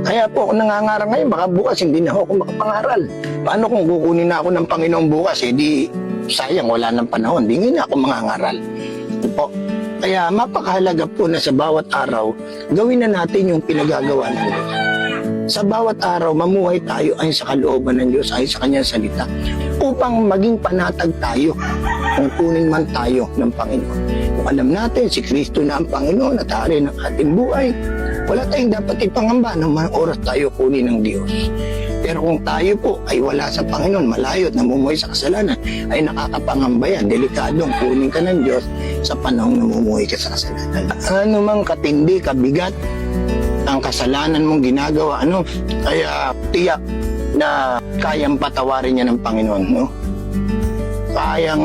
Kaya po ako nangangarang ngayon, baka bukas hindi na ako makapangaral. Paano kung kukunin na ako ng Panginoon bukas, di sayang, wala ng panahon, di na ako mangangaral. Po. Kaya mapakahalaga po na sa bawat araw, gawin na natin yung pinagagawa ng Diyos. Sa bawat araw, mamuhay tayo ayon sa kalooban ng Diyos, ayon sa Kanyang salita, upang maging panatag tayo kung kunin man tayo ng Panginoon. Kung alam natin, si Kristo na ang Panginoon at hari ng ating buhay, wala tayong dapat ipangamba ng mga oras tayo kunin ng Diyos. Pero kung tayo po ay wala sa Panginoon, malayo at namumuhay sa kasalanan, ay nakakapangamba yan. Delikadong kunin ka ng Diyos sa panahong namumuhay ka sa kasalanan. Ano mang katindi, kabigat, ang kasalanan mong ginagawa, kaya tiyak na kayang patawarin niya ng Panginoon, kayang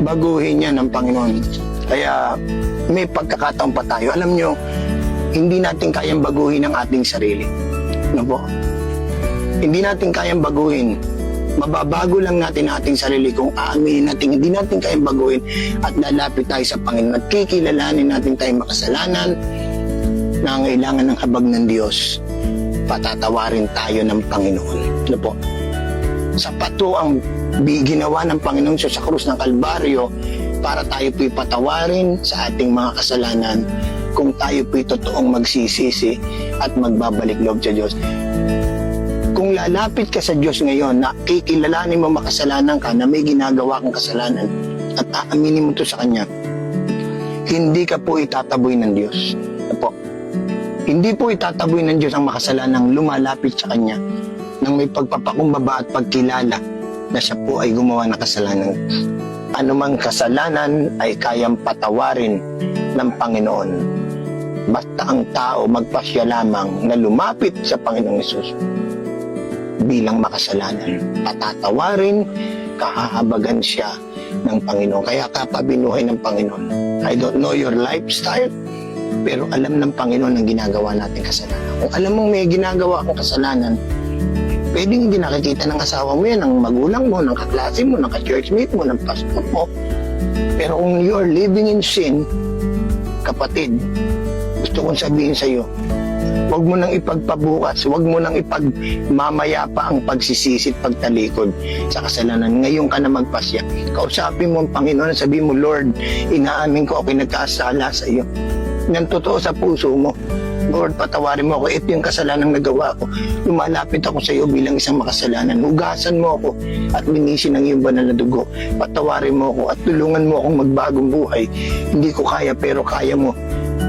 baguhin niya ng Panginoon. Kaya may pagkakataon pa tayo. Alam nyo, hindi natin kayang baguhin ang ating sarili. Po? Hindi natin kayang baguhin. Mababago lang natin ang ating sarili kung aaminin natin. Hindi natin kayang baguhin at lalapit tayo sa Panginoon at kikilalanin natin tayong makasalanan, nangailangan ng habag ng Diyos. Patatawarin tayo ng Panginoon. Po? Sapat po ang ginawa ng Panginoon sa krus ng Kalbaryo para tayo po'y patawarin sa ating mga kasalanan kung tayo po'y totoong magsisisi at magbabalik loob sa Diyos. Kung lalapit ka sa Diyos ngayon na kikilalanin mo makasalanan ka, na may ginagawa kang kasalanan at aaminin mo to sa Kanya, hindi ka po itataboy ng Diyos. Po? Hindi po itataboy ng Diyos ang makasalanang lumalapit sa Kanya nang may pagpapakumbaba at pagkilala na siya po ay gumawa ng kasalanan. Anumang kasalanan ay kayang patawarin ng Panginoon. Basta ang tao magpasya lamang na lumapit sa Panginoong Hesus bilang makasalanan. Patatawarin, kahahabagan siya ng Panginoon. Kaya kapabinuhay ng Panginoon. I don't know your lifestyle, pero alam ng Panginoon ang ginagawa natin kasalanan. Kung alam mong may ginagawa akong kasalanan, pwedeng hindi nakikita ng asawa mo yan, ng magulang mo, ng kaklase mo, ng ka-churchmate mo, ng pastor mo. Pero kung you are living in sin, kapatid, gusto kong sabihin sa iyo, huwag mo nang ipagpabukas, huwag mo nang ipagmamaya pa ang pagsisisit, pagtalikod sa kasalanan. Ngayon ka na magpasya. Kausapin mo ang Panginoon, sabihin mo, Lord, inaamin ko ako nagkasala sa iyo. Nang totoo sa puso mo, Lord, patawarin mo ako. Ito yung kasalanang nagawa ko. Lumalapit ako sa iyo bilang isang makasalanan. Hugasan mo ako at linisin ang iyong banal na dugo. Patawarin mo ako at tulungan mo akong magbagong buhay. Hindi ko kaya pero kaya mo.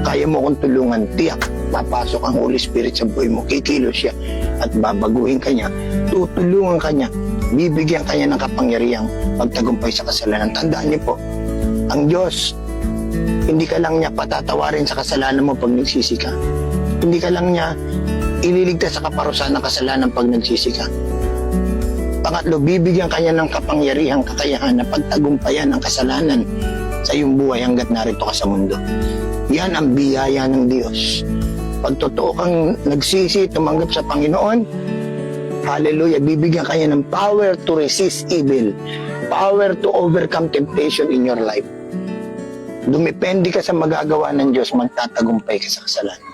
Kaya mo akong tulungan. Tiyak, papasok ang Holy Spirit sa buhay mo. Kikilos siya at babaguhin ka niya. Tutulungan ka niya. Bibigyan ka niya ng kapangyarihang pagtagumpay sa kasalanan. Tandaan niyo po, ang Diyos, hindi ka lang niya patatawarin sa kasalanan mo pag nagsisi ka. Hindi ka lang niya ililigtas sa kaparusahan ng kasalanan pag nagsisi ka. Pangatlo, bibigyan ka niya ng kapangyarihang kakayahan na pagtagumpayan ang kasalanan sa iyong buhay hanggat narito ka sa mundo. Yan ang biyaya ng Diyos. Pag totoo kang nagsisi, tumanggap sa Panginoon, hallelujah, bibigyan ka niya ng power to resist evil, power to overcome temptation in your life. Dumepende ka sa magagawa ng Diyos, magtatagumpay ka sa kasalanan.